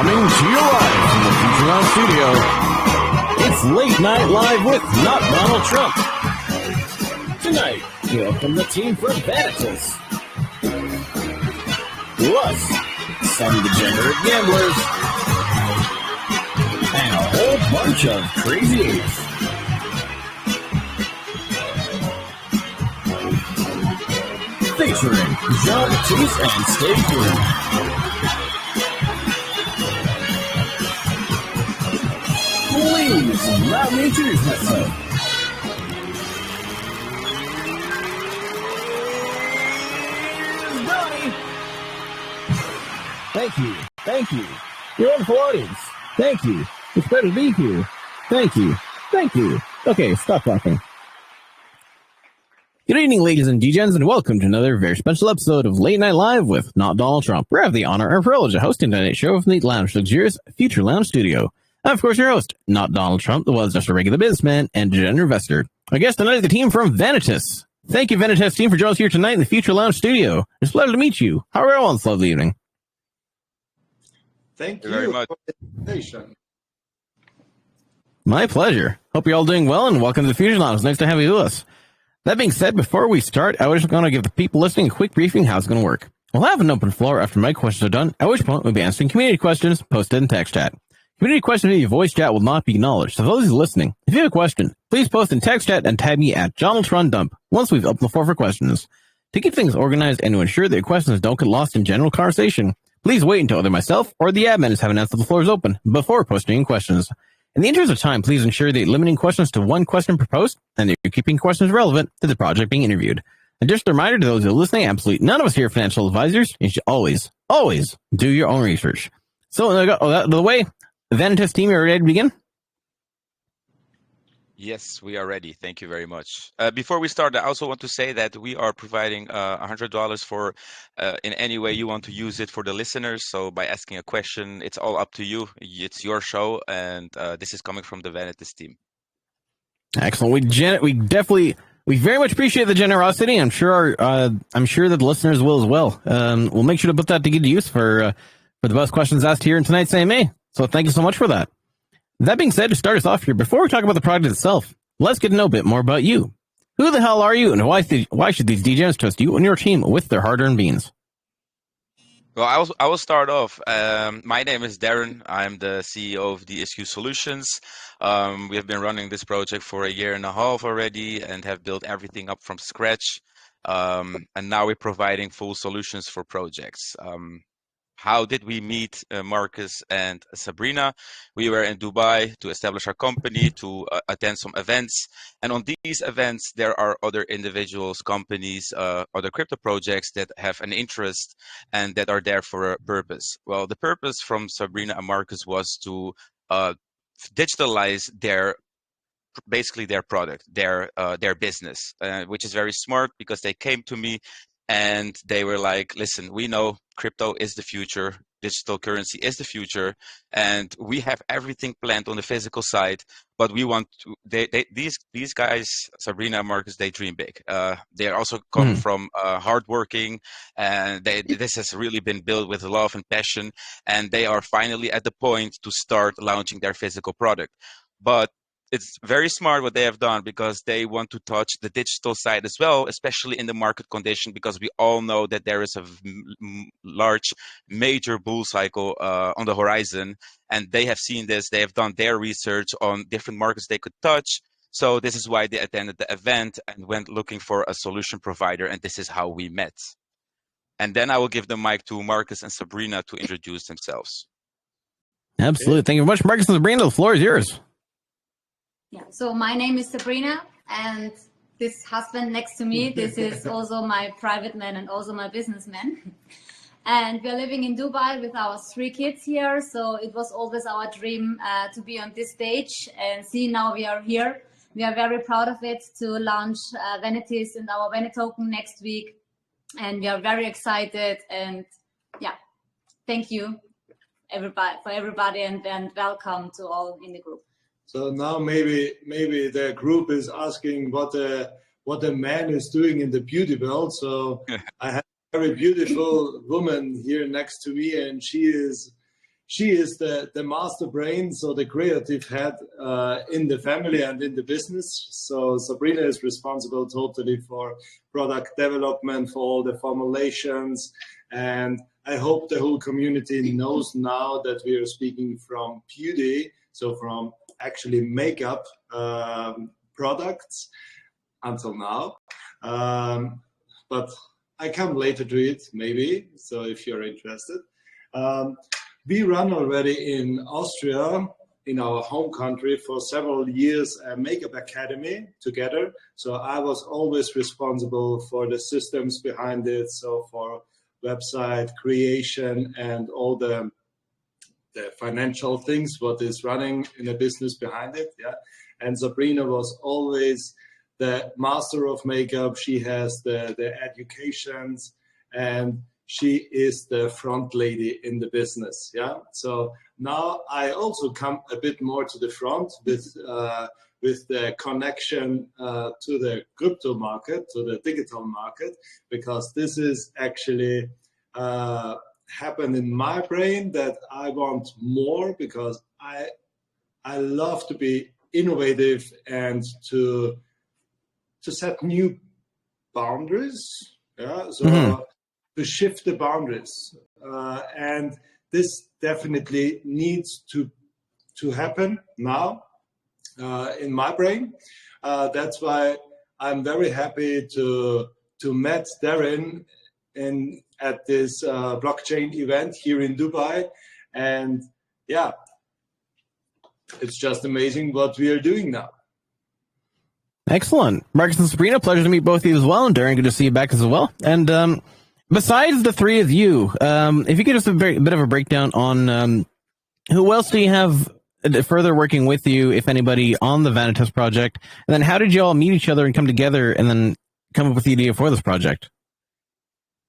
Coming to you live from the Future Lounge studio, it's Late Night Live with Not Donald Trump. Tonight, we welcome the team from vanitis. Plus, some degenerate gamblers. And a whole bunch of crazy apes. Featuring John Batiste and Steve Green. Please allow me to introduce myself. Donnie. Thank you. Your wonderful audience. Thank you. It's better to be here. Thank you. Okay, stop laughing. Good evening, ladies and G-Gens, and welcome to another very special episode of Late Night Live with Not Donald Trump, where I have the honor and privilege of hosting tonight's show from the Lounge Luxurious Future Lounge studio. I'm, of course, your host, Not Donald Trump, the was just a regular businessman and degenerate investor. Our guest tonight is the team from vanitis. Thank you, vanitis team, for joining us here tonight in the Future Lounge studio. It's a pleasure to meet you. How are you all on this lovely evening? Thank you very much for the invitation. My pleasure. Hope you're all doing well, and welcome to the Future Lounge. It's nice to have you with us. That being said, before we start, I was just going to give the people listening a quick briefing how it's going to work. We'll have an open floor after my questions are done, at which point we'll be answering community questions posted in text chat. Community questions via voice chat will not be acknowledged. So for those listening, if you have a question, please post in text chat and tag me at JonaldTrunDump once we've opened the floor for questions. To keep things organized and to ensure that your questions don't get lost in general conversation, please wait until either myself or the admins have announced that the floor is open before posting in questions. In the interest of time, please ensure that you're limiting questions to one question per post and that you're keeping questions relevant to the project being interviewed. And just a reminder to those who are listening, absolutely none of us here are financial advisors. You should always do your own research. So, out of the way, the vanitis team, are you ready to begin? Yes, we are ready. Thank you very much. Before we start, I also want to say that we are providing $100 for in any way you want to use it for the listeners. So by asking a question, it's all up to you. It's your show, and this is coming from the vanitis team. Excellent. We very much appreciate the generosity. I'm sure that the listeners will as well. We'll make sure to put that to good use for the best questions asked here in tonight's AMA. So thank you so much for that. That being said, to start us off here, before we talk about the product itself, let's get to know a bit more about you. Who the hell are you, and why should these DJs trust you and your team with their hard-earned beans? Well, I will start off. My name is Darren. I'm the CEO of DSQ Solutions. We have been running this project for a year and a half already and have built everything up from scratch. And now we're providing full solutions for projects. How did we meet Marcus and Sabrina? We were in Dubai to establish our company, to attend some events. And on these events, there are other individuals, companies, other crypto projects that have an interest and that are there for a purpose. Well, the purpose from Sabrina and Marcus was to digitalize their product, their business, which is very smart because they came to me and they were like, listen, we know crypto is the future, digital currency is the future, and we have everything planned on the physical side, but we want to, these guys, Sabrina and Marcus, they dream big. They also come from hardworking, and this has really been built with love and passion, and they are finally at the point to start launching their physical product. But it's very smart what they have done because they want to touch the digital side as well, especially in the market condition, because we all know that there is a large, major bull cycle on the horizon. And they have seen this. They have done their research on different markets they could touch. So this is why they attended the event and went looking for a solution provider. And this is how we met. And then I will give the mic to Marcus and Sabrina to introduce themselves. Absolutely. Thank you very much, Marcus and Sabrina. The floor is yours. Yeah, so my name is Sabrina, and this husband next to me, this is also my private man and also my businessman. And we're living in Dubai with our 3 kids here. So it was always our dream to be on this stage, and see, now we are here. We are very proud of it to launch vanitis and our vaniTOKEN next week. And we are very excited. And yeah, thank you everybody and welcome to all in the group. So now maybe the group is asking what the man is doing in the beauty world. So I have a very beautiful woman here next to me, and she is she is the master brain, so the creative head in the family and in the business. So Sabrina is responsible totally for product development, for all the formulations. And I hope the whole community knows now that we are speaking from beauty, so from actually makeup products until now. But I come later to it, maybe, so if you're interested. We run already in Austria, in our home country, for several years a makeup academy together. So I was always responsible for the systems behind it, so for website creation and all the financial things, what is running in a business behind it. Yeah. And Sabrina was always the master of makeup. She has the educations, and she is the front lady in the business. Yeah. So now I also come a bit more to the front with the connection to the crypto market, to the digital market, because this is actually happened in my brain that I want more, because I love to be innovative and to set new boundaries. Yeah. So to shift the boundaries, and this definitely needs to happen now in my brain. That's why I'm very happy to meet Darren at this blockchain event here in Dubai, and yeah, it's just amazing what we are doing now. Excellent. Marcus and Sabrina, pleasure to meet both of you as well. And Darren, good to see you back as well. And besides the three of you, if you could just a bit of a breakdown on who else do you have further working with you, if anybody, on the vaniTOKEN project? And then how did you all meet each other and come together and then come up with the idea for this project?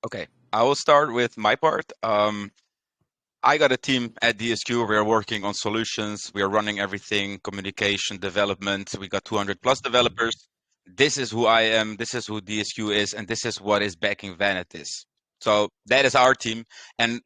Okay, I will start with my part. I got a team at DSQ. We are working on solutions. We are running everything, communication, development. We got 200 plus developers. This is who I am. This is who DSQ is. And this is what is backing vanitis. So that is our team. And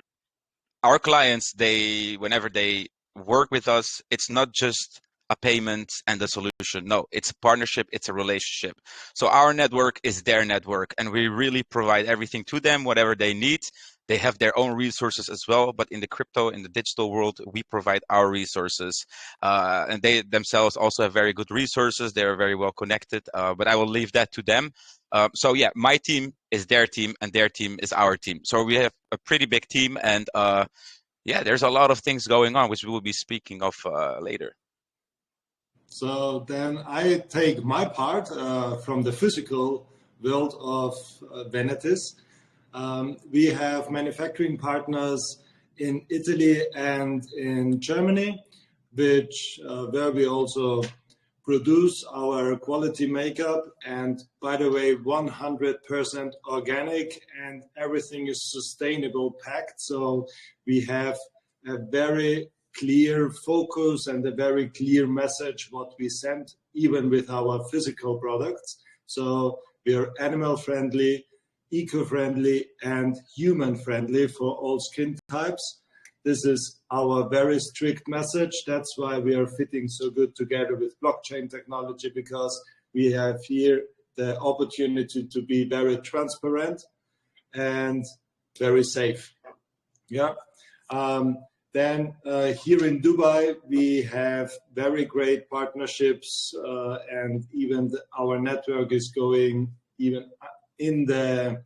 our clients, whenever they work with us, it's not just a payment and a solution. No, it's a partnership. It's a relationship. So our network is their network, and we really provide everything to them, whatever they need. They have their own resources as well, but in the crypto, in the digital world, we provide our resources. And they themselves also have very good resources. They're very well connected, but I will leave that to them. So yeah, my team is their team, and their team is our team. So we have a pretty big team, and yeah, there's a lot of things going on, which we will be speaking of later. So then I take my part from the physical world of vanitis. We have manufacturing partners in Italy and in Germany, where we also produce our quality makeup. And by the way, 100% organic, and everything is sustainable packed. So we have a very clear focus and a very clear message what we send, even with our physical products. So we are animal friendly, eco-friendly, and human-friendly for all skin types. This is our very strict message. That's why we are fitting so good together with blockchain technology, because we have here the opportunity to be very transparent and very safe. Yeah. Then here in Dubai, we have very great partnerships, and even our network is going even in the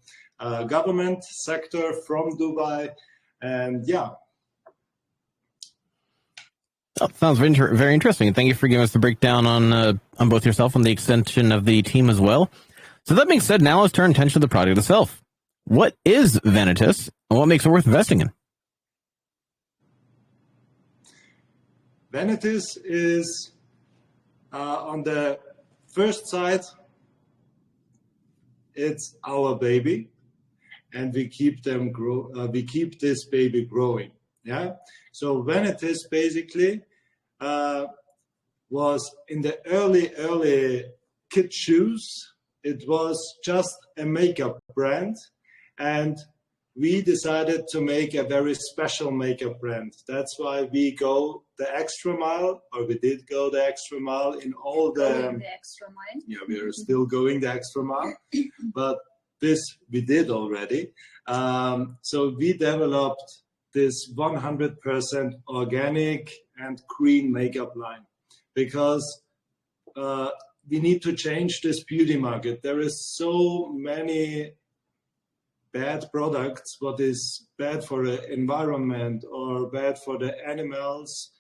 government sector from Dubai. And yeah. Oh, sounds very interesting. Thank you for giving us the breakdown on both yourself and the extension of the team as well. So that being said, now let's turn attention to the product itself. What is vanitis, and what makes it worth investing in? Vanitis is on the first side, it's our baby, and we keep this baby growing. Yeah. So vanitis basically was in the early kid shoes. It was just a makeup brand, and we decided to make a very special makeup brand. That's why we go the extra mile, or we did go the extra mile in all Going the extra mile. Yeah, we are still going the extra mile, but this we did already. So we developed this 100% organic and green makeup line because we need to change this beauty market. There is so many bad products, what is bad for the environment or bad for the animals,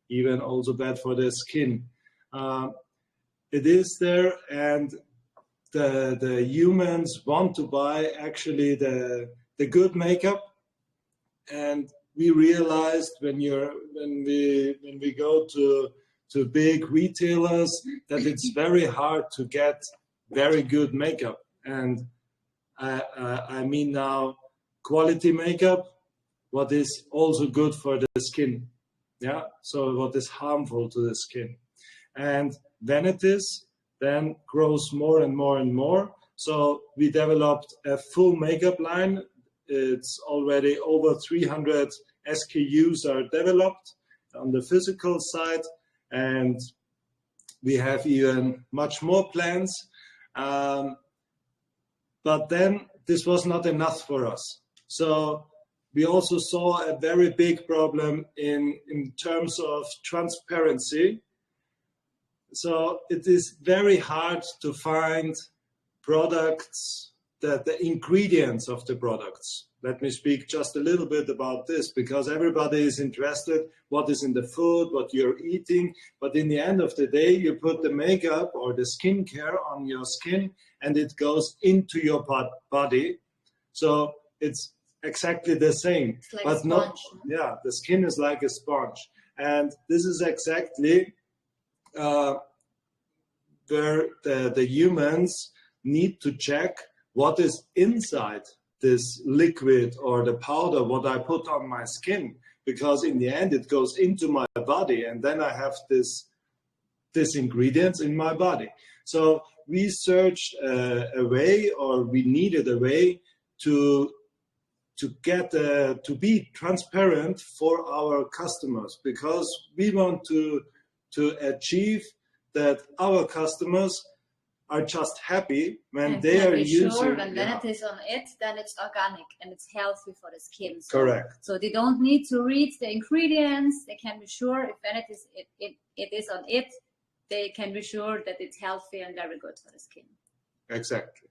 even also bad for the skin. It is there, and the humans want to buy actually the good makeup. And we realized when we go to big retailers that it's very hard to get very good makeup. And I mean now quality makeup, what is also good for the skin. Yeah, so what is harmful to the skin. And vanitis then grows more and more and more. So we developed a full makeup line. It's already over 300 SKUs are developed on the physical side, and we have even much more plans. But then this was not enough for us. So we also saw a very big problem in terms of transparency. So it is very hard to find products, the ingredients of the products. Let me speak just a little bit about this, because everybody is interested what is in the food, what you're eating. But in the end of the day, you put the makeup or the skincare on your skin and it goes into your body. So it's exactly the same. It's like but a sponge. Yeah, the skin is like a sponge. And this is exactly where the humans need to check what is inside this liquid or the powder, what I put on my skin, because in the end it goes into my body and then I have this ingredients in my body. So we searched a way, or we needed a way to get to be transparent for our customers, because we want to achieve that our customers are just happy when and they are using. Sure, when vanitis on it, then it's organic and it's healthy for the skin. So, correct. So they don't need to read the ingredients. They can be sure if vanitis it is on it, they can be sure that it's healthy and very good for the skin. Exactly.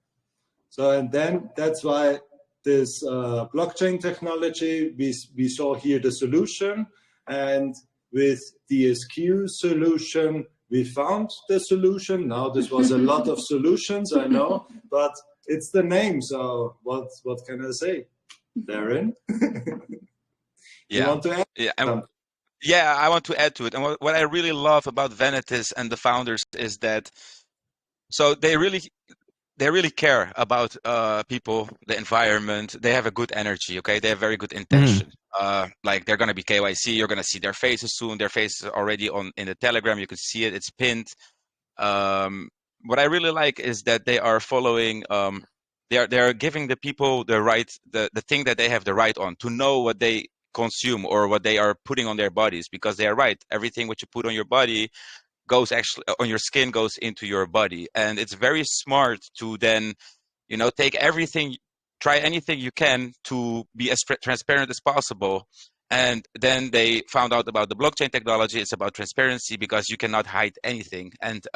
So, and then that's why this blockchain technology, we saw here the solution, and with the SQ solution, we found the solution. Now this was a lot of solutions, I know, but it's the name. So what can I say, Darren? Yeah. You want to add? Yeah, I want to add to it. And what I really love about vanitis and the founders is that, so they really care about people, the environment. They have a good energy, okay? They have very good intention. Like they're going to be KYC. You're going to see their faces soon. Their faces are already in the Telegram. You can see it. It's pinned. What I really like is that they are following. They are giving the people the right, the thing that they have the right on, to know what they consume or what they are putting on their bodies, because they are right. Everything what you put on your body goes actually on your skin, goes into your body. And it's very smart to then, take everything, try anything you can to be as transparent as possible. And then they found out about the blockchain technology. It's about transparency, because you cannot hide anything. And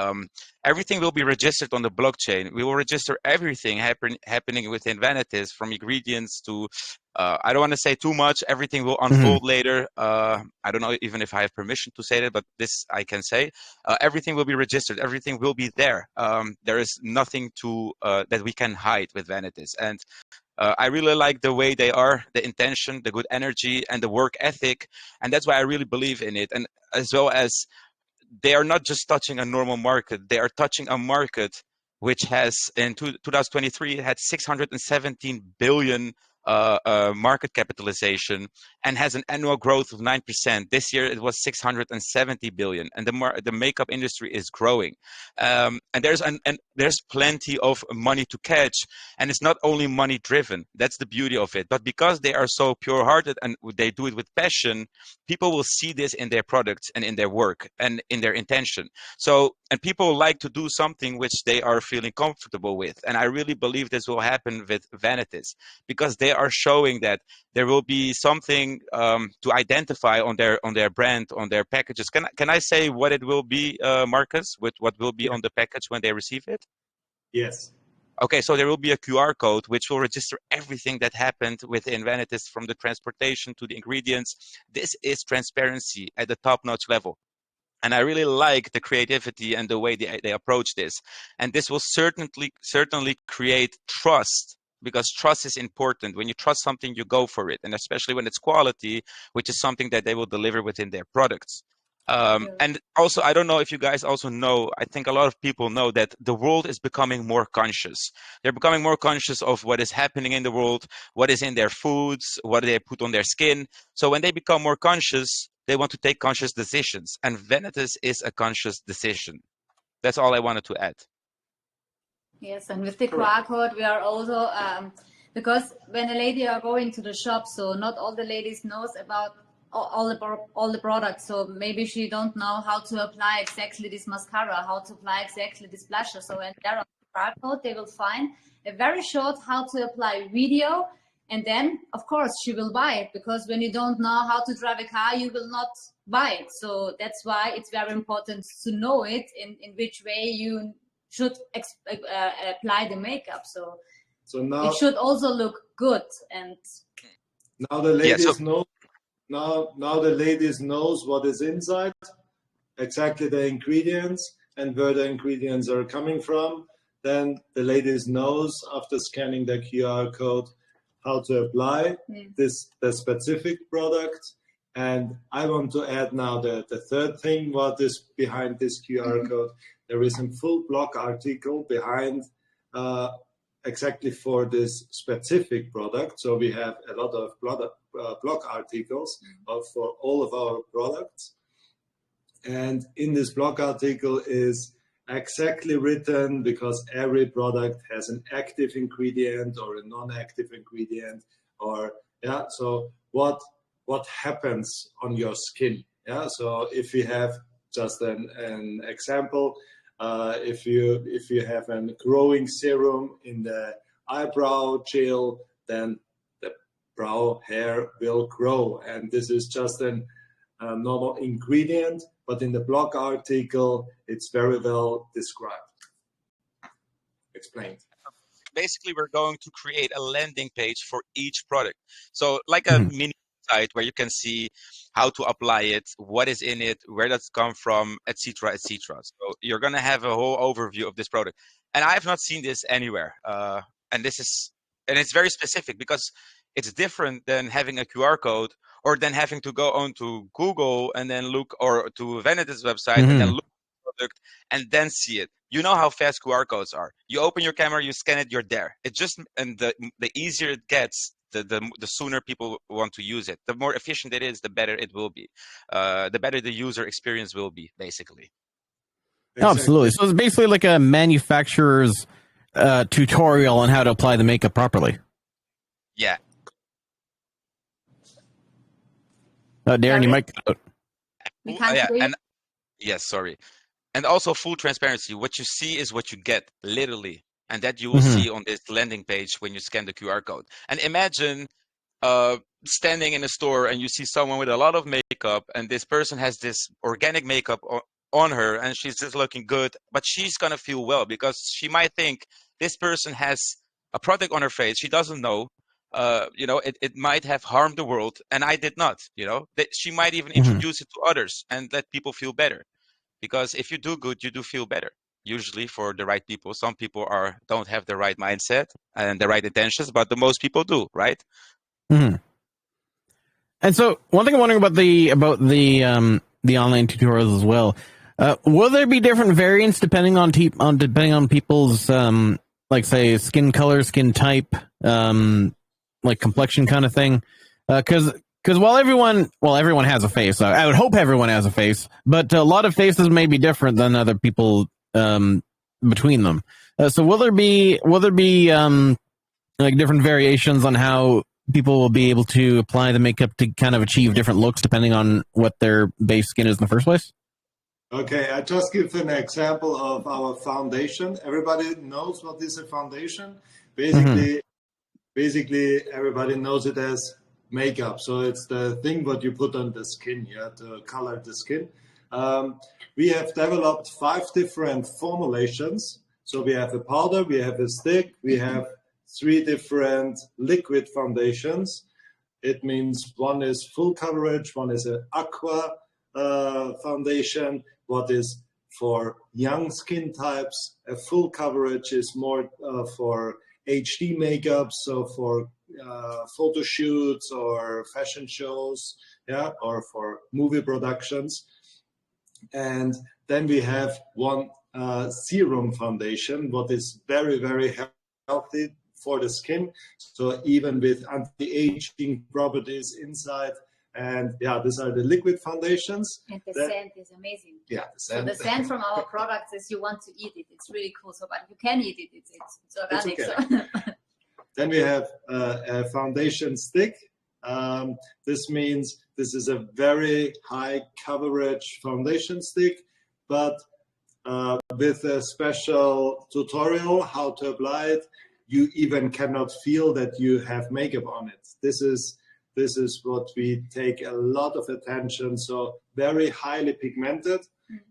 everything will be registered on the blockchain. We will register everything happening within vanitis, from ingredients to, I don't want to say too much. Everything will unfold later. I don't know even if I have permission to say that, but this I can say. Everything will be registered. Everything will be there. There is nothing that we can hide with vanitis. And I really like the way they are, the intention, the good energy, and the work ethic. And that's why I really believe in it. And as well as they are not just touching a normal market, they are touching a market which has, in 2023, it had 617 billion market capitalization. and has an annual growth of 9%. This year it was 670 billion, and the makeup industry is growing. And there's plenty of money to catch, and it's not only money driven. That's the beauty of it. But because they are so pure-hearted and they do it with passion, people will see this in their products and in their work and in their intention. So, and people like to do something which they are feeling comfortable with. And I really believe this will happen with vanitis, because they are showing that there will be something to identify on their brand, on their packages. Can I say what it will be, Marcus? What will be on the package when they receive it? Yes. Okay, so there will be a QR code which will register everything that happened within vanitis, from the transportation to the ingredients. This is transparency at the top-notch level. And I really like the creativity and the way they approach this. And this will certainly create trust, because trust is important. When you trust something, you go for it. And especially when it's quality, which is something that they will deliver within their products. And also, I don't know if you guys also know, I think a lot of people know that the world is becoming more conscious. They're becoming more conscious of what is happening in the world, what is in their foods, what they put on their skin. So when they become more conscious, they want to take conscious decisions. And vanitis is a conscious decision. That's all I wanted to add. Yes, and with the QR code, we are also, because when a lady are going to the shop, so not all the ladies knows about all the products. So maybe she don't know how to apply exactly this mascara, how to apply exactly this blusher. So when they're on the QR code, they will find a very short how to apply video. And then, of course, she will buy it, because when you don't know how to drive a car, you will not buy it. So that's why it's very important to know it, in which way you should apply the makeup. So now it should also look good. And now the ladies know. Now the ladies knows what is inside, exactly the ingredients and where the ingredients are coming from. Then the ladies knows, after scanning the QR code, how to apply the specific product. And I want to add now the third thing, what is behind this QR code. There is a full blog article behind exactly for this specific product. So we have a lot of blog articles for all of our products. And in this blog article is exactly written, because every product has an active ingredient or a non-active ingredient, or so what happens on your skin. So if you have just an example, if you have a growing serum in the eyebrow gel, then the brow hair will grow, and this is just a normal ingredient. But in the blog article, it's very well described, explained. Basically, we're going to create a landing page for each product. So like a mini site where you can see how to apply it, what is in it, where that's come from, etc., etc. So you're going to have a whole overview of this product. And I have not seen this anywhere. And it's very specific, because it's different than having a QR code, or then having to go on to Google and then look, or to vanitis website and then look at the product and then see it. You know how fast QR codes are. You open your camera, you scan it, you're there. It just, and the easier it gets, the sooner people want to use it. The more efficient it is, the better it will be. The better the user experience will be, basically. Exactly. Absolutely. So it's basically like a manufacturer's tutorial on how to apply the makeup properly. Yeah. Darren, you might cut out. We can't see you. Yes, sorry. And also full transparency. What you see is what you get, literally. And that you will see on this landing page when you scan the QR code. And imagine standing in a store and you see someone with a lot of makeup, and this person has this organic makeup on her, and she's just looking good, but she's going to feel well, because she might think this person has a product on her face. She doesn't know. It might have harmed the world, and I did not. She might even introduce it to others and let people feel better, because if you do good, you do feel better. Usually for the right people. Some people don't have the right mindset and the right intentions, but the most people do, right? And so one thing I'm wondering about the online tutorials as well. Will there be different variants depending on people's like, say, skin color, skin type, like complexion kind of thing? Because Because while everyone has a face. I would hope everyone has a face, but a lot of faces may be different than other people between them. So will there be like different variations on how people will be able to apply the makeup to kind of achieve different looks depending on what their base skin is in the first place? Okay, I just give an example of our foundation. Everybody knows what is a foundation. Basically, everybody knows it as makeup. So it's the thing what you put on the skin, to color the skin. We have developed 5 different formulations. So we have a powder, we have a stick, we have 3 different liquid foundations. It means one is full coverage, one is an aqua foundation, what is for young skin types. A full coverage is more for HD makeup, so for photo shoots or fashion shows, or for movie productions. And then we have one serum foundation, what is very, very healthy for the skin. So even with anti-aging properties inside. And these are the liquid foundations. And the scent is amazing. Yeah, the scent. So the scent from our products is you want to eat it. It's really cool. So, but you can eat it. It's organic. It's okay. So. Then we have a foundation stick. This means this is a very high coverage foundation stick, but with a special tutorial how to apply it, you even cannot feel that you have makeup on it. This is what we take a lot of attention. So very highly pigmented.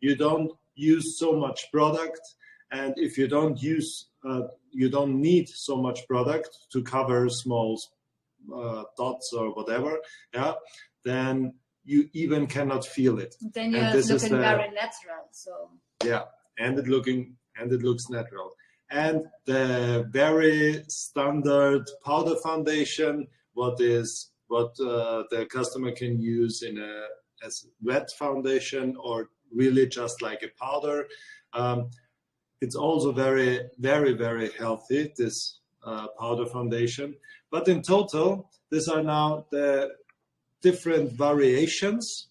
You don't use so much product, and if you don't use, you don't need so much product to cover small dots or whatever. Then you even cannot feel it. Then you're looking very natural. So and it looks natural. And the very standard powder foundation, what the customer can use as wet foundation or really just like a powder. It's also very, very, very healthy, this powder foundation. But in total, these are now the different variations.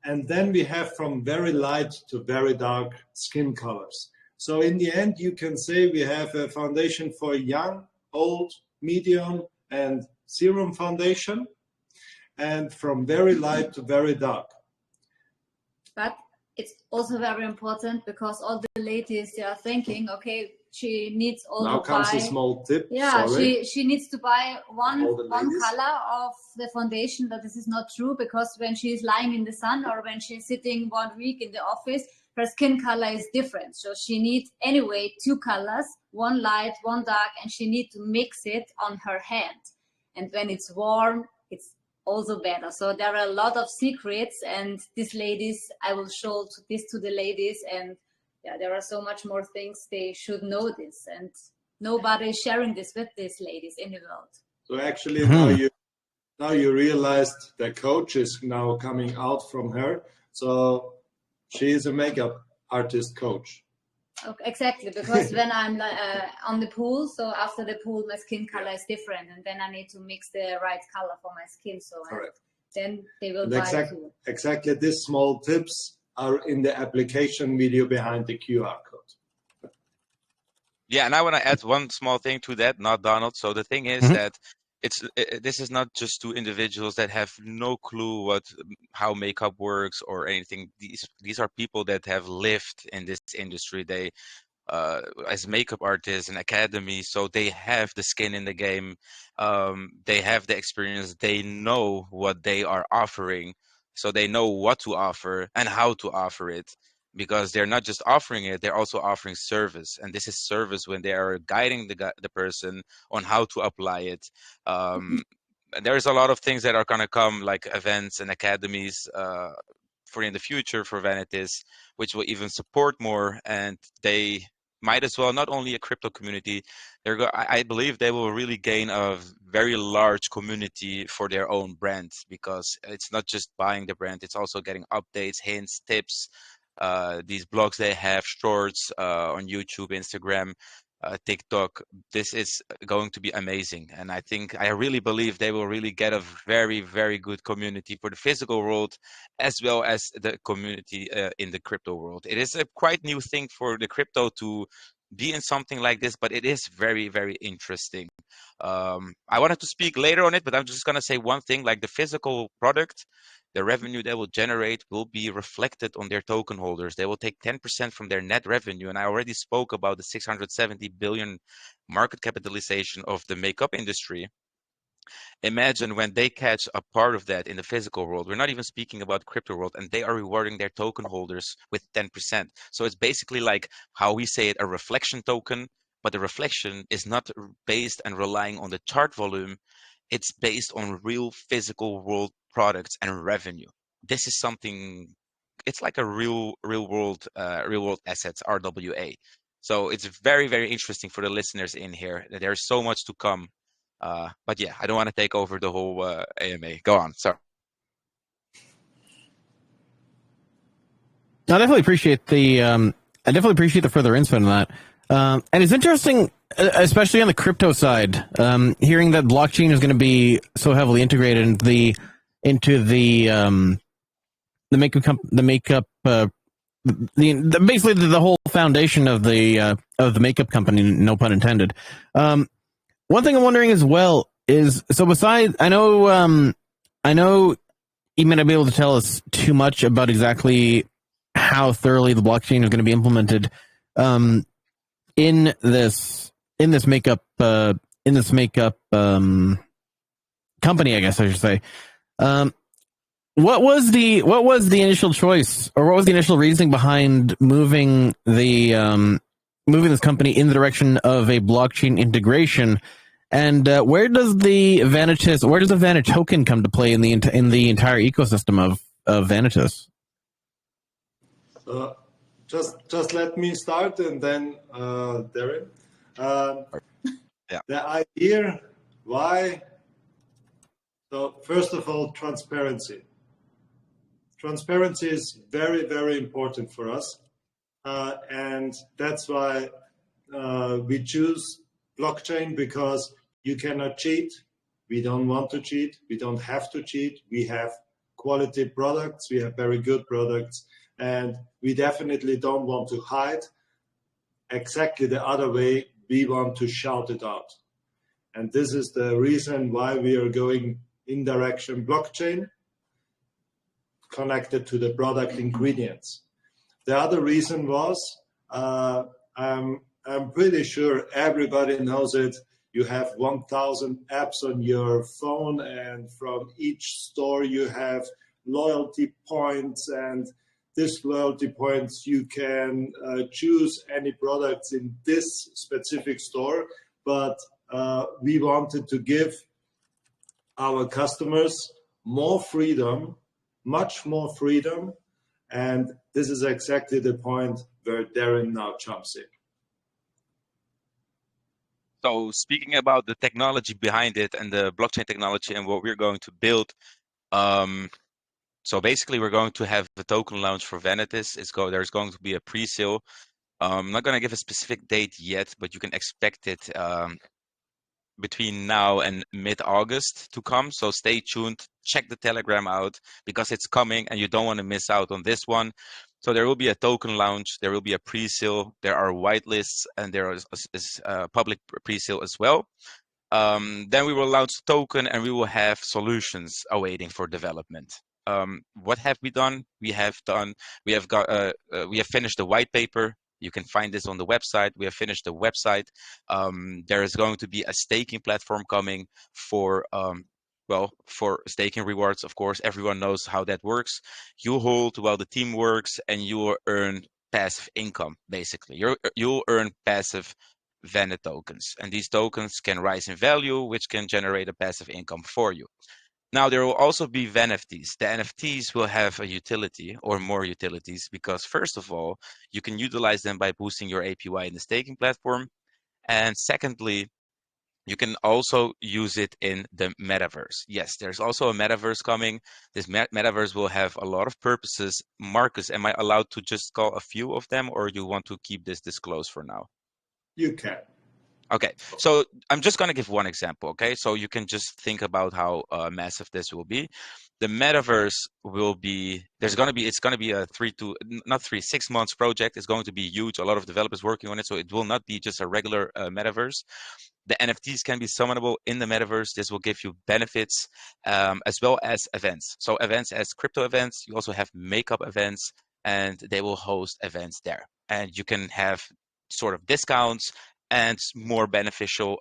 And then we have from very light to very dark skin colors. So in the end, you can say we have a foundation for young, old, medium, and serum foundation, and from very light to very dark. But it's also very important because all the ladies, they are thinking, okay, she needs all now comes a small tip. She needs to buy one color of the foundation, but this is not true, because when she's lying in the sun or when she's sitting 1 week in the office, her skin color is different. So she needs anyway 2 colors, one light, one dark, and she needs to mix it on her hand. And when it's warm, it's also better. So there are a lot of secrets, and these ladies, I will show this to the ladies, and there are so much more things they should know this, and nobody is sharing this with these ladies in the world. So actually now you realized the coach is now coming out from her. So she is a makeup artist coach. Okay, exactly, because when I'm on the pool, so after the pool, my skin color is different, and then I need to mix the right color for my skin. So then they will buy too. Exactly, these small tips are in the application video behind the QR code. Yeah, and I want to add one small thing to that, not Donald. So the thing is that this is not just 2 individuals that have no clue how makeup works or anything. These are people that have lived in this industry. They as makeup artists and academy, so they have the skin in the game. They have the experience. They know what they are offering, so they know what to offer and how to offer it. Because they're not just offering it, they're also offering service. And this is service when they are guiding the person on how to apply it. There's a lot of things that are going to come, like events and academies for in the future for vanitis, which will even support more. And they might as well, not only a crypto community, I believe they will really gain a very large community for their own brand, because it's not just buying the brand, it's also getting updates, hints, tips. These blogs they have, shorts on YouTube, Instagram. TikTok, this is going to be amazing. And I really believe they will really get a very, very good community for the physical world, as well as the community in the crypto world. It is a quite new thing for the crypto to be in something like this, but it is very, very interesting. I wanted to speak later on it, but I'm just going to say one thing, like the physical product, the revenue they will generate will be reflected on their token holders. They will take 10% from their net revenue. And I already spoke about the 670 billion market capitalization of the makeup industry. Imagine when they catch a part of that in the physical world. We're not even speaking about crypto world, and they are rewarding their token holders with 10%. So it's basically like how we say it, a reflection token, but the reflection is not based and relying on the chart volume. It's based on real physical world products and revenue. This is something, it's like a real world assets, RWA. So it's very, very interesting for the listeners in here. There's so much to come. But yeah, I don't want to take over the whole AMA. Go on. Sorry. I definitely appreciate the further insight on that. And it's interesting, especially on the crypto side, hearing that blockchain is going to be so heavily integrated into the basically the whole foundation of the makeup company. No pun intended. One thing I'm wondering as well is, so besides, I know you may not be able to tell us too much about exactly how thoroughly the blockchain is going to be implemented in this makeup company, I guess I should say. What was the initial choice, or what was the initial reasoning behind moving this company in the direction of a blockchain integration? And where does the vaniTOKEN come to play in the entire ecosystem of vanitis? Just let me start, and then Darren. Yeah. The idea why. So first of all, transparency. Transparency is very, very important for us, and that's why we choose blockchain, because you cannot cheat. We don't want to cheat. We don't have to cheat. We have quality products. We have very good products, and we definitely don't want to hide. Exactly the other way, we want to shout it out. And this is the reason why we are going in direction blockchain, connected to the product ingredients. The other reason was, I'm pretty sure everybody knows it. You have 1,000 apps on your phone, and from each store you have loyalty points, and this loyalty points you can choose any products in this specific store. But we wanted to give our customers more freedom, much more freedom, and this is exactly the point where Darren now jumps in. So speaking about the technology behind it and the blockchain technology and what we're going to build, so basically we're going to have a token launch for vanitis. There's going to be a pre-sale. I'm not going to give a specific date yet, but you can expect it between now and mid-August to come. So stay tuned, check the Telegram out, because it's coming and you don't want to miss out on this one. So there will be a token launch, there will be a pre-sale, there are whitelists, and there is a public pre-sale as well. Then we will launch the token, and we will have solutions awaiting for development. What have we done? We have finished the white paper. You can find this on the website. We have finished the website. There is going to be a staking platform coming for staking rewards. Of course, everyone knows how that works. You hold while the team works, and you will earn passive income. Basically, you'll earn passive vaniTOKENs, and these tokens can rise in value, which can generate a passive income for you. Now, there will also be vNFTs. The NFTs will have a utility, or more utilities, because first of all, you can utilize them by boosting your APY in the staking platform. And secondly, you can also use it in the metaverse. Yes, there's also a metaverse coming. This metaverse will have a lot of purposes. Marcus, am I allowed to just call a few of them, or you want to keep this disclosed for now? you can. Okay, so I'm just going to give one example, okay? So you can just think about how massive this will be. The metaverse will be, it's going to be a 6 months project. It's going to be huge. A lot of developers working on it. So it will not be just a regular metaverse. The NFTs can be summonable in the metaverse. This will give you benefits as well as events. So events as crypto events, you also have makeup events, and they will host events there. And you can have sort of discounts and more beneficial,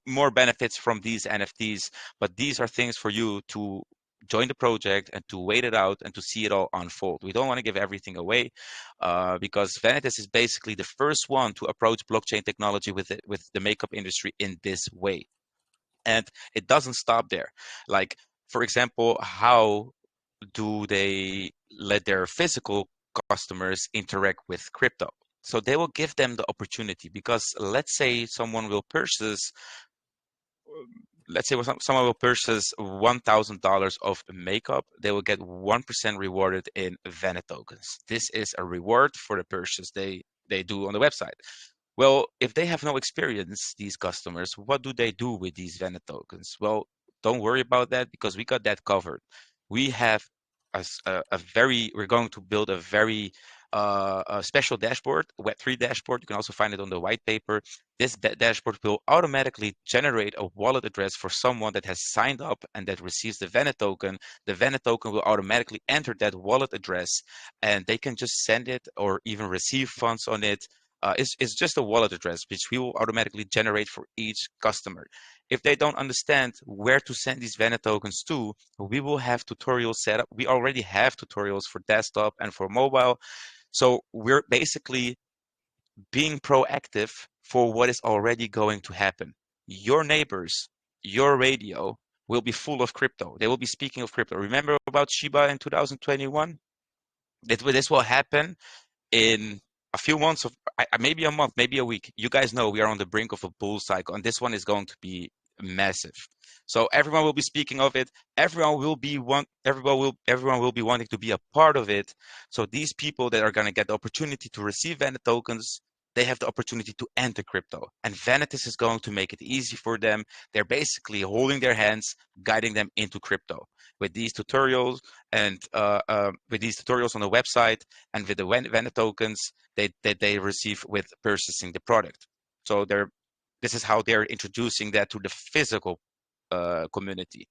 more benefits from these NFTs. But these are things for you to join the project and to wait it out and to see it all unfold. We don't want to give everything away because vanitis is basically the first one to approach blockchain technology with the makeup industry in this way. And it doesn't stop there. Like, for example, how do they let their physical customers interact with crypto? So they will give them the opportunity, because let's say someone will purchase, someone will purchase $1,000 of makeup, they will get 1% rewarded in vaniTOKENs. This is a reward for the purchase they do on the website. Well, if they have no experience, these customers, what do they do with these vaniTOKENs? Well, don't worry about that, because we got that covered. We have we're going to build a very a special dashboard, Web3 dashboard. You can also find it on the white paper. This dashboard will automatically generate a wallet address for someone that has signed up and that receives the vaniTOKEN. The vaniTOKEN will automatically enter that wallet address, and they can just send it or even receive funds on it. It's just a wallet address, which we will automatically generate for each customer. If they don't understand where to send these vaniTOKENs to, we will have tutorials set up. We already have tutorials for desktop and for mobile. So we're basically being proactive for what is already going to happen. Your neighbors, your radio will be full of crypto. They will be speaking of crypto. Remember about Shiba in 2021? This will happen in a few months, maybe a month, maybe a week. You guys know we are on the brink of a bull cycle, and this one is going to be massive. So everyone will be speaking of it. Everyone will be wanting to be a part of it. So these people that are going to get the opportunity to receive vaniTOKENs, they have the opportunity to enter crypto, and vanitis is going to make it easy for them. They're basically holding their hands, guiding them into crypto with these tutorials, and with these tutorials on the website, and with the vaniTOKENs they receive with purchasing the product. So this is how they're introducing that to the physical community.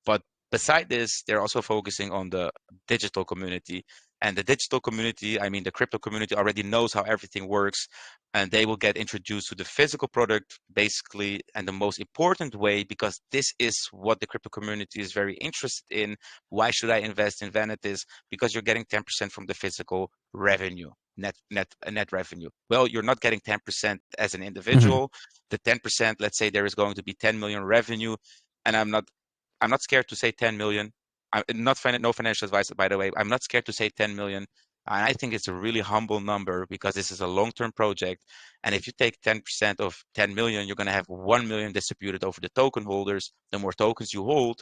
But beside this, they're also focusing on the digital community. And the digital community, I mean the crypto community, already knows how everything works, and they will get introduced to the physical product basically, and the most important way, because this is what the crypto community is very interested in. Why should I invest in vanitis? Because you're getting 10% from the physical revenue, net revenue. Well, you're not getting 10% as an individual. The 10%, let's say there is going to be 10 million revenue, and I'm not scared to say 10 million. No financial advice, by the way. I'm not scared to say 10 million. And I think it's a really humble number, because this is a long-term project. And if you take 10% of 10 million, you're going to have 1 million distributed over the token holders. The more tokens you hold,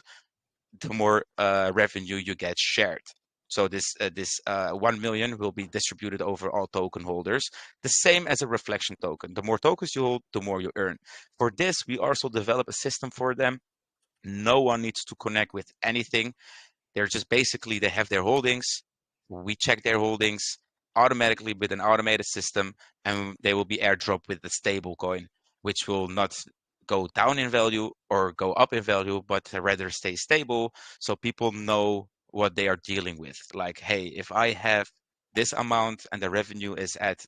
the more revenue you get shared. So this 1 million will be distributed over all token holders, the same as a reflection token. The more tokens you hold, the more you earn. For this, we also develop a system for them. No one needs to connect with anything. They're just basically, they have their holdings. We check their holdings automatically with an automated system, and they will be airdropped with the stable coin, which will not go down in value or go up in value, but rather stay stable. So people know what they are dealing with. Like, hey, if I have this amount and the revenue is at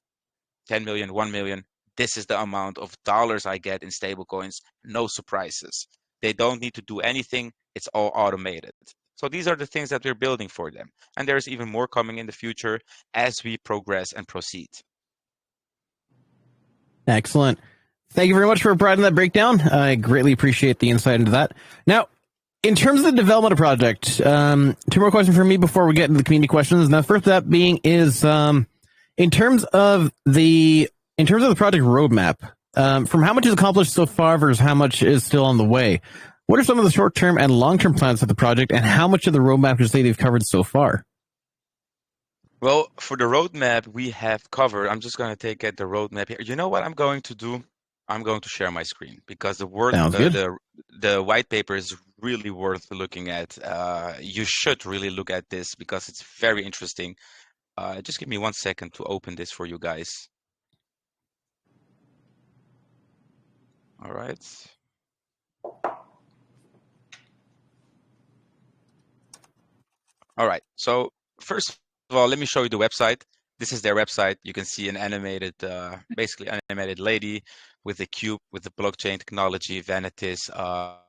10 million, 1 million, this is the amount of dollars I get in stable coins. No surprises. They don't need to do anything. It's all automated. So these are the things that we're building for them. And there's even more coming in the future as we progress and proceed. Excellent. Thank you very much for providing that breakdown. I greatly appreciate the insight into that. Now, in terms of the development of the project, 2 more questions from me before we get into the community questions. Now, first that being is, in terms of the project roadmap, from how much is accomplished so far versus how much is still on the way, what are some of the short-term and long-term plans for the project, and how much of the roadmap would you say they've covered so far? Well, for the roadmap we have covered, I'm just going to get the roadmap here. You know what I'm going to do? I'm going to share my screen because Sounds good. the white paper is really worth looking at. You should really look at this because it's very interesting. Just give me 1 second to open this for you guys. All right. All right. So first of all, let me show you the website. This is their website. You can see an animated, basically animated lady with a cube with the blockchain technology, vanitis.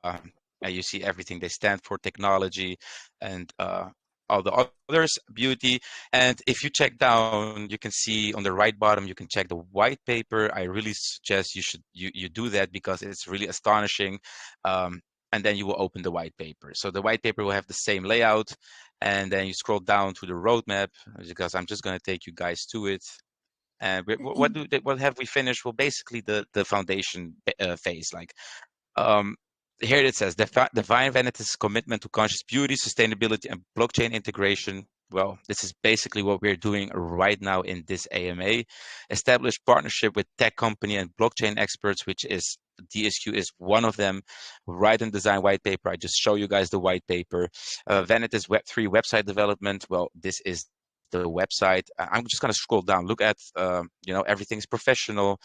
And you see everything they stand for, technology, and all the others, beauty. And if you check down, you can see on the right bottom, you can check the white paper. I really suggest you do that because it's really astonishing. And then you will open the white paper. So the white paper will have the same layout. And then you scroll down to the roadmap because I'm just going to take you guys to it. And what have we finished? Well, basically the foundation phase. Like here it says define vanity's commitment to conscious beauty, sustainability, and blockchain integration. Well, this is basically what we're doing right now in this AMA. Establish partnership with tech company and blockchain experts, which is DSQ is one of them. Write and design white paper. I just show you guys the white paper. Vanity's Web3 website development. Well, this is the website. I'm just going to scroll down. Look at, everything's professional.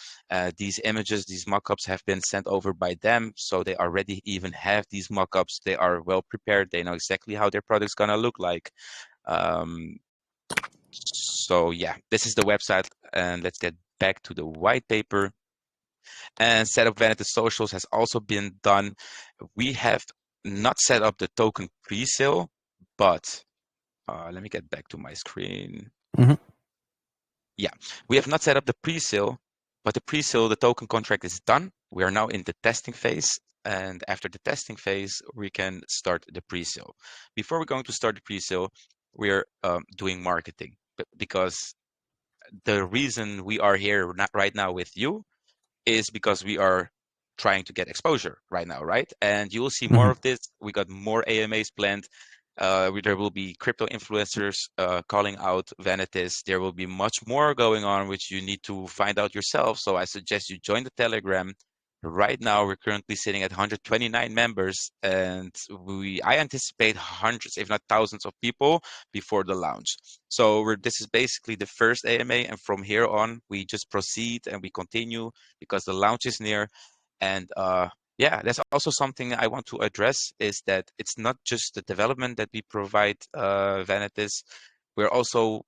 These images, these mockups have been sent over by them. So they already even have these mockups. They are well prepared. They know exactly how their product's going to look like. So yeah, this is the website. And let's get back to the white paper. And setup Vanity Socials has also been done. We have not set up the token pre-sale, but let me get back to my screen. Mm-hmm. Yeah, we have not set up the pre-sale, but the pre-sale, the token contract is done. We are now in the testing phase. And after the testing phase, we can start the pre-sale. Before we're going to start the pre-sale, we're doing marketing because the reason we are here right now with you is because we are trying to get exposure right now, right? And you will see more of this. We got more AMAs planned. There will be crypto influencers calling out vanities. There will be much more going on, which you need to find out yourself. So I suggest you join the Telegram. Right now, we're currently sitting at 129 members, and I anticipate hundreds, if not thousands, of people before the launch. So this is basically the first AMA, and from here on, we just proceed and we continue because the launch is near. And yeah, that's also something I want to address is that it's not just the development that we provide vanities. We're also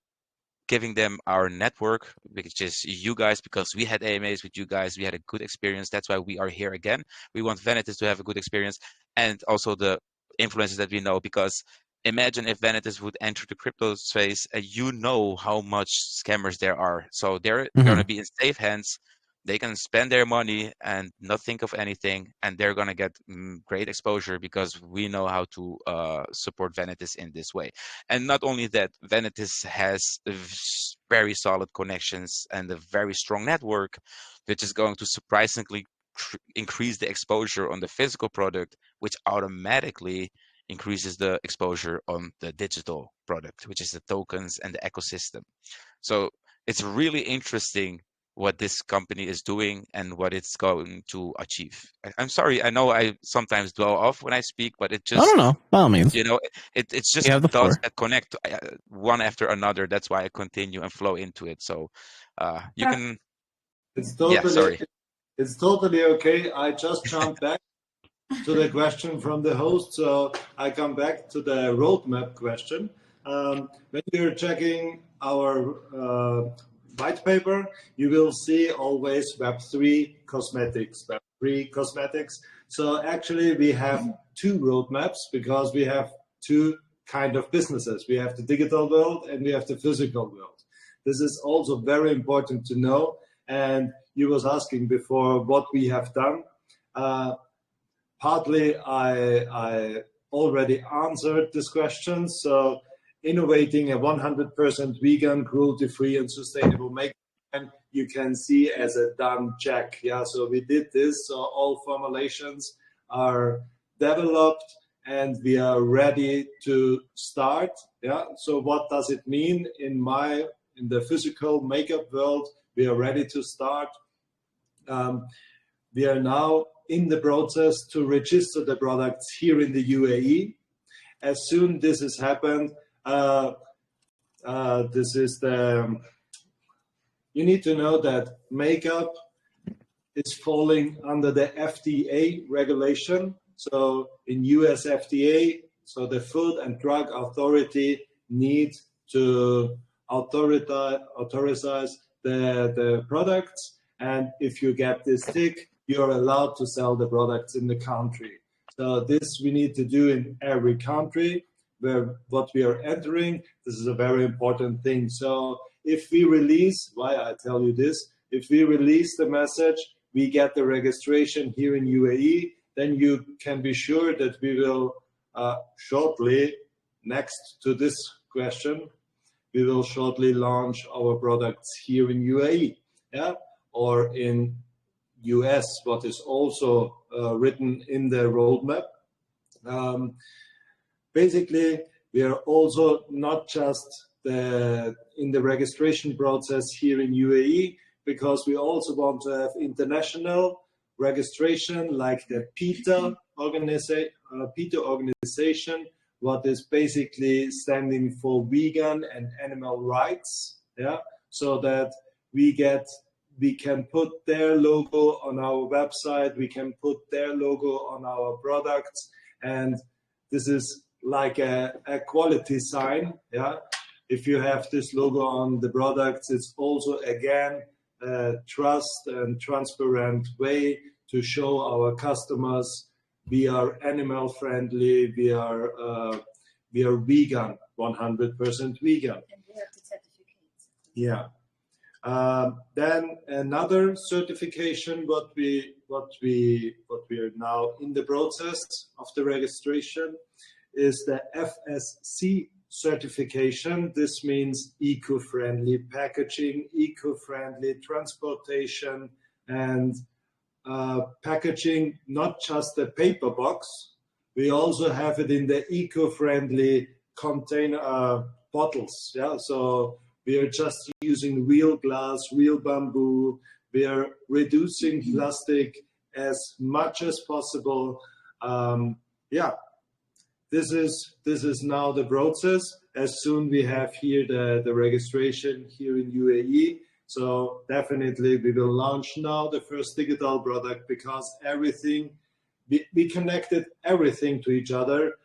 giving them our network, which is you guys, because we had AMAs with you guys. We had a good experience. That's why we are here again. We want vanities to have a good experience and also the influencers that we know, because imagine if vanities would enter the crypto space, you know how much scammers there are. So they're going to be in safe hands. They can spend their money and not think of anything, and they're going to get great exposure because we know how to support vanities in this way. And not only that, vanities has very solid connections and a very strong network, which is going to surprisingly increase the exposure on the physical product, which automatically increases the exposure on the digital product, which is the tokens and the ecosystem. So it's really interesting what this company is doing and what it's going to achieve. I'm sorry, I know I sometimes blow off when I speak, but it just, I don't know. By all means, it's just the dots that connect one after another. That's why I continue and flow into it. So you can. It's totally, it's totally okay. I just jumped back to the question from the host, so I come back to the roadmap question. When you're checking our white paper, you will see always Web3 cosmetics, Web3 cosmetics. So actually we have two roadmaps because we have two kind of businesses. We have the digital world and we have the physical world. This is also very important to know. And you was asking before what we have done. Partly I already answered this question. So innovating a 100% vegan, cruelty-free and sustainable make, and you can see as a done check. Yeah, so we did this. So all formulations are developed and we are ready to start. Yeah. So what does it mean in the physical makeup world? We are ready to start. We are now in the process to register the products here in the UAE. As soon this has happened, you need to know that makeup is falling under the FDA regulation. So in US FDA, so the Food and Drug Authority needs to authorize the products. And if you get this tick, you're allowed to sell the products in the country. So this we need to do in every country where what we are entering. This is a very important thing. So if we release, why I tell you this, if we release the message, we get the registration here in UAE, then you can be sure that we will shortly, next to this question, we will shortly launch our products here in UAE, yeah, or in US, what is also written in the roadmap. Basically, we are also not just in the registration process here in UAE, because we also want to have international registration like the PETA organization, what is basically standing for vegan and animal rights, yeah, so that we can put their logo on our website, we can put their logo on our products, and this is like a quality sign, yeah. If you have this logo on the products, it's also again a trust and transparent way to show our customers we are animal friendly, we are vegan, 100% vegan. And we have the certificates. Yeah. Then another certification, what we are now in the process of the registration is the FSC certification. This means eco-friendly packaging, eco-friendly transportation, and packaging, not just the paper box. We also have it in the eco-friendly container bottles. Yeah, so we are just using real glass, real bamboo. We are reducing plastic as much as possible. Yeah, this is now the process. As soon we have here the registration here in UAE. So definitely we will launch now the first digital product, because everything, we connected everything to each other.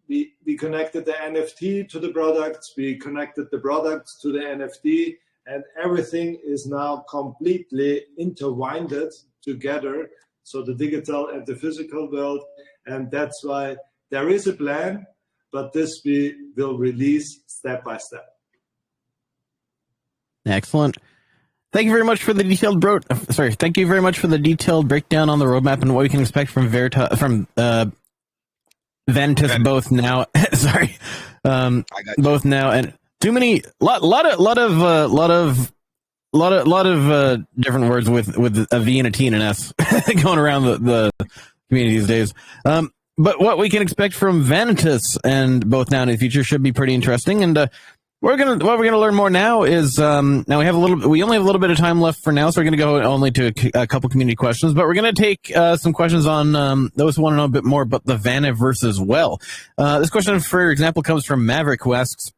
We connected the NFT to the products, we connected the products to the NFT, and everything is now completely intertwined together. So the digital and the physical world, and that's why there is a plan, but this we will release step by step. Excellent. Thank you very much for the detailed Thank you very much for the detailed breakdown on the roadmap and what we can expect from vaniTOS both now. Sorry, both now and too many. Lot of different words with a V and a T and an S going around the community these days. But what we can expect from vaniTOS and both now and in the future should be pretty interesting. And what we're gonna learn more now is now we only have a little bit of time left for now, so we're gonna go only to a couple community questions. But we're gonna take some questions on those who want to know a bit more about the vaniverse as well. This question, for example, comes from Maverick, who asks,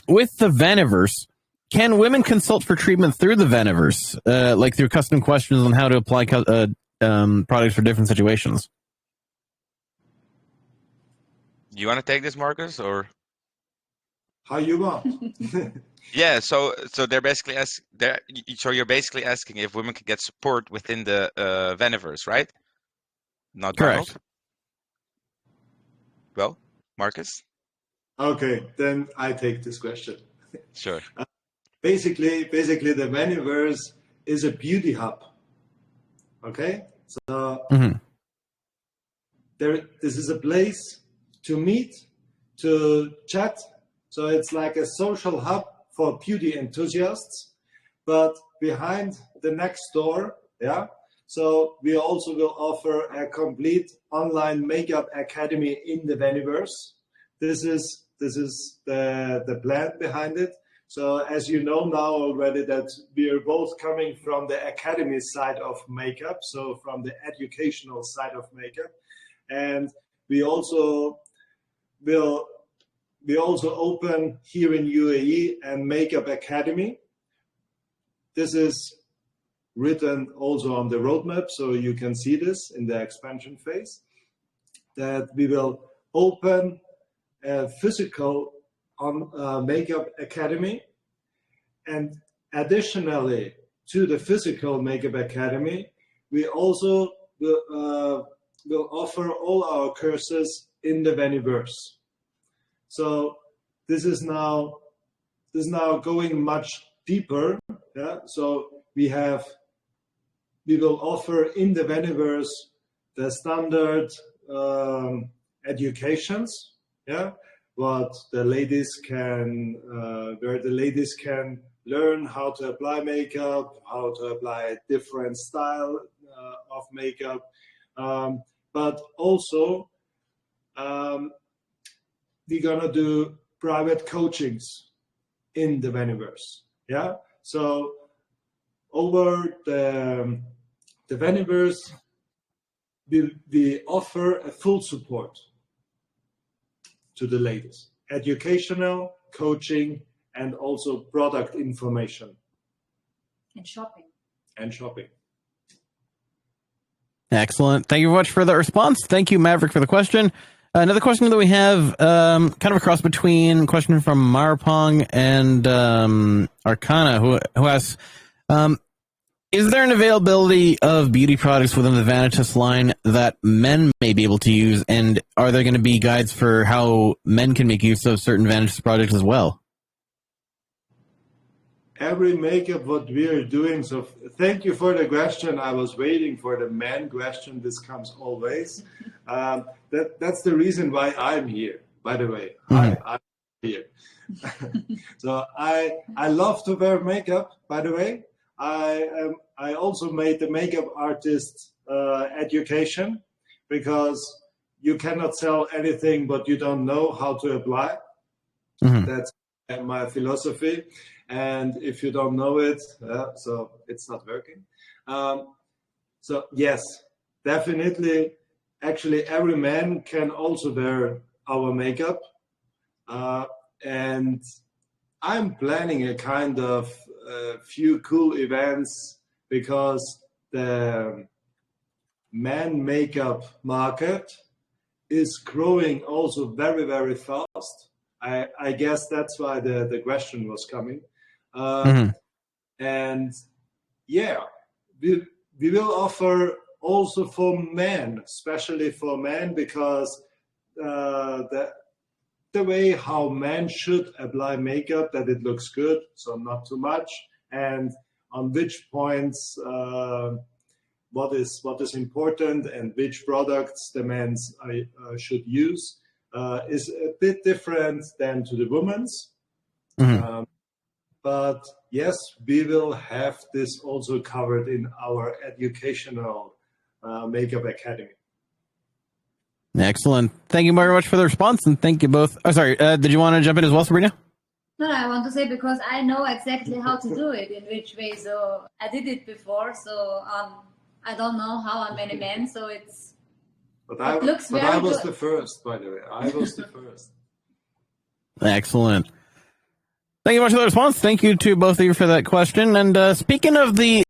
with the vaniverse, can women consult for treatment through the vaniverse, like through custom questions on how to apply products for different situations? You want to take this, Marcus, or how you want? Yeah, so they're basically so you're basically asking if women can get support within the vaniverse, right? Not correct. Donald? Well, Marcus? Okay, then I take this question. Sure. Basically, the vaniverse is a beauty hub. Okay, so this is a place to meet, to chat. So it's like a social hub for beauty enthusiasts. But behind the next door, yeah, So we also will offer a complete online makeup academy in the Vaniverse. This is the plan behind it. So as you know now already that we are both coming from the academy side of makeup, so from the educational side of makeup. And we also open here in UAE a makeup academy. This is written also on the roadmap, so you can see this in the expansion phase, that we will open a physical makeup academy. And additionally to the physical makeup academy, we also will offer all our courses in the Vaniverse. So this is now going much deeper. Yeah? So we will offer in the Vaniverse the standard educations, yeah, what the ladies can, where the ladies can learn how to apply makeup, how to apply different style of makeup, but also we're gonna do private coachings in the Vaniverse, yeah. So over the Vaniverse, we offer a full support to the ladies, educational, coaching, and also product information. And shopping. And shopping. Excellent. Thank you very much for the response. Thank you, Maverick, for the question. Another question that we have, kind of a cross between a question from Marpong and Arcana, who asks, is there an availability of beauty products within the vaniTOS line that men may be able to use? And are there going to be guides for how men can make use of certain vaniTOS products as well? Every makeup what we are doing, so thank you for the question. I was waiting for the man question. This comes always. That's the reason why I'm here, by the way. Mm-hmm. I'm here. So I love to wear makeup, by the way. I also made the makeup artist education, because you cannot sell anything but you don't know how to apply. Mm-hmm. That's my philosophy. And if you don't know it, so it's not working. So yes, definitely. Actually, every man can also wear our makeup. And I'm planning a kind of few cool events, because the man makeup market is growing also very, very fast. I guess that's why the question was coming. Mm-hmm. And yeah, we will offer also for men, especially for men, because the way how men should apply makeup, that it looks good, so not too much, and on which points what is important and which products the men should use is a bit different than to the women's. Mm-hmm. But yes, we will have this also covered in our educational makeup academy. Excellent. Thank you very much for the response, and thank you both. Oh, sorry. Did you want to jump in as well, Sabrina? No, I want to say, because I know exactly how to do it, in which way. So I did it before, so I don't know how many men, so it looks very good. I was the first, by the way. I was the first. Excellent. Thank you very much for the response. Thank you to both of you for that question. And speaking of the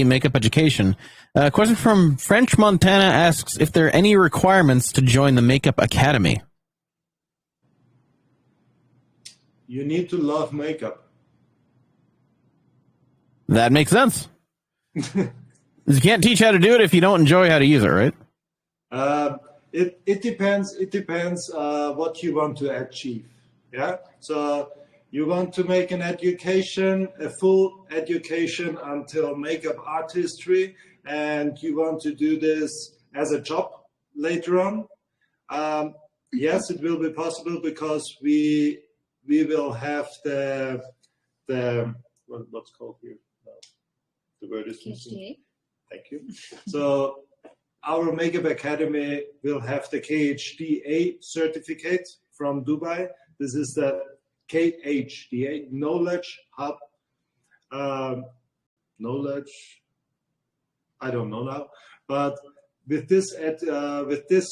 makeup education, a question from French Montana asks if there are any requirements to join the Makeup Academy. You need to love makeup. That makes sense. You can't teach how to do it if you don't enjoy how to use it, right? It depends. It depends what you want to achieve. Yeah. So you want to make an education, a full education until makeup artistry, and you want to do this as a job later on. Yes, it will be possible, because we will have the what's called here The word is PhD. Thank you. So our Makeup Academy will have the KHDA certificate from Dubai. This is the KHDA Knowledge Hub. Knowledge, I don't know now, but with this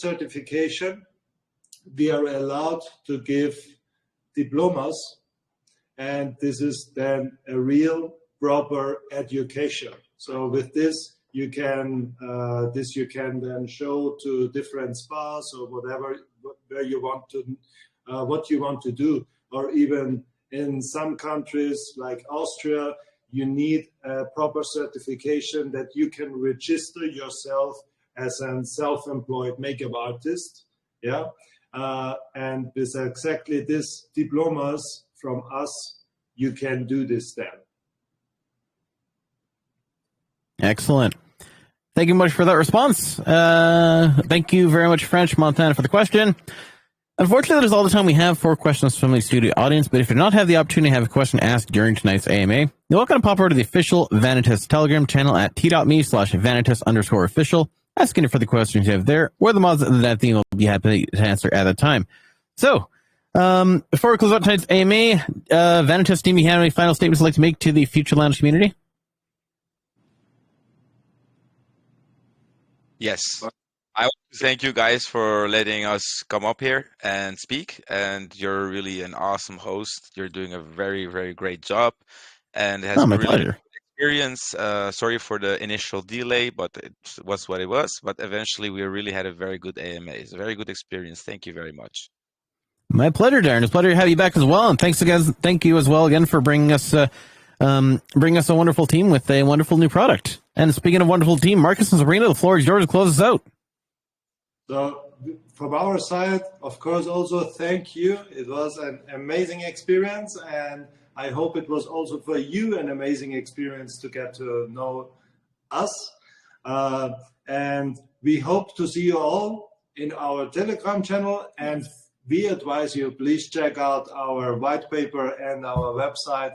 certification, we are allowed to give diplomas, and this is then a real proper education. So with this, you can then show to different spas or whatever where you want to what you want to do, or even in some countries like Austria, you need a proper certification that you can register yourself as a self-employed makeup artist. Yeah, and with exactly this diplomas from us, you can do this then. Excellent. Thank you much for that response. Thank you very much, French Montana, for the question. Unfortunately, that is all the time we have for questions from the studio audience, but if you do not have the opportunity to have a question asked during tonight's AMA, you're welcome to pop over to the official vaniTOKEN Telegram channel at t.me/vaniTOKEN_official, asking for the questions you have there, or the mods that theme will be happy to answer at that time. So, before we close out tonight's AMA, vaniTOKEN team, you have any final statements you'd like to make to the Future Lounge community? Yes. I want to thank you guys for letting us come up here and speak. And you're really an awesome host. You're doing a very, very great job. And it has my been really pleasure. good experience. Sorry for the initial delay, but it was what it was. But eventually, we really had a very good AMA. It's a very good experience. Thank you very much. My pleasure, Darren. It's a pleasure to have you back as well. And thank you as well again for bringing us a wonderful team with a wonderful new product. And speaking of wonderful team, Marcus and Sabrina, the floor is yours to close us out. So from our side, of course, also thank you. It was an amazing experience, and I hope it was also for you an amazing experience to get to know us. And we hope to see you all in our Telegram channel, and we advise you, please check out our white paper and our website.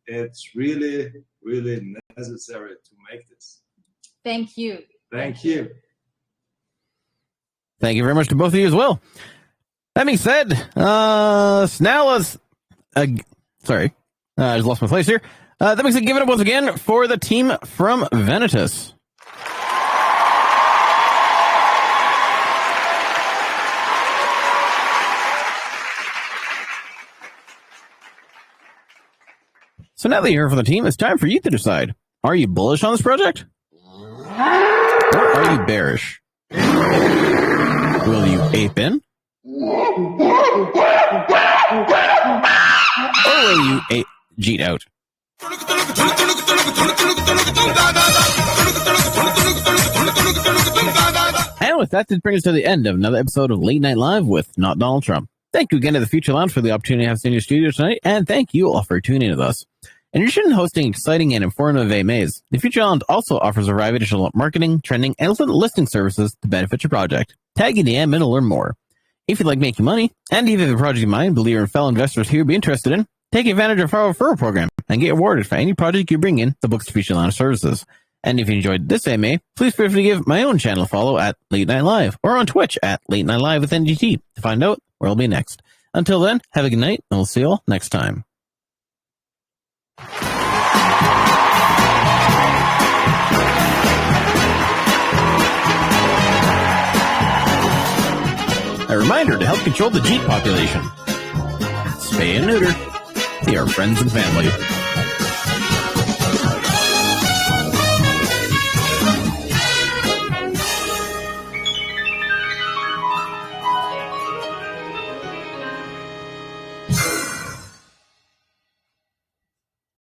It's really, really necessary to make this. Thank you. Thank you. Thank you very much to both of you as well. That being said, Snalla's... sorry, I just lost my place here. That being said, give it up once again for the team from vaniTOKEN. So now that you're here for the team, it's time for you to decide. Are you bullish on this project? Or are you bearish? Will you ape in? Or will you jeet out? And with that, this brings us to the end of another episode of Late Night Live with Not Donald Trump. Thank you again to the Future Lounge for the opportunity to have us in your studio tonight, and thank you all for tuning in with us. In addition to hosting exciting and informative AMAs, the Future Lounge also offers a variety of additional marketing, trending, and listing services to benefit your project. Tag in the DM and learn more. If you'd like making money, and if you have a project in mind, believe your fellow investors here would be interested in, take advantage of our referral program and get awarded for any project you bring in the books to Future Lounge services. And if you enjoyed this AMA, please feel free to give my own channel a follow at Late Night Live or on Twitch at Late Night Live with NGT to find out where I'll be next. Until then, have a good night, and we'll see you all next time. A reminder to help control the jeet population. Spay and neuter. They are friends and family.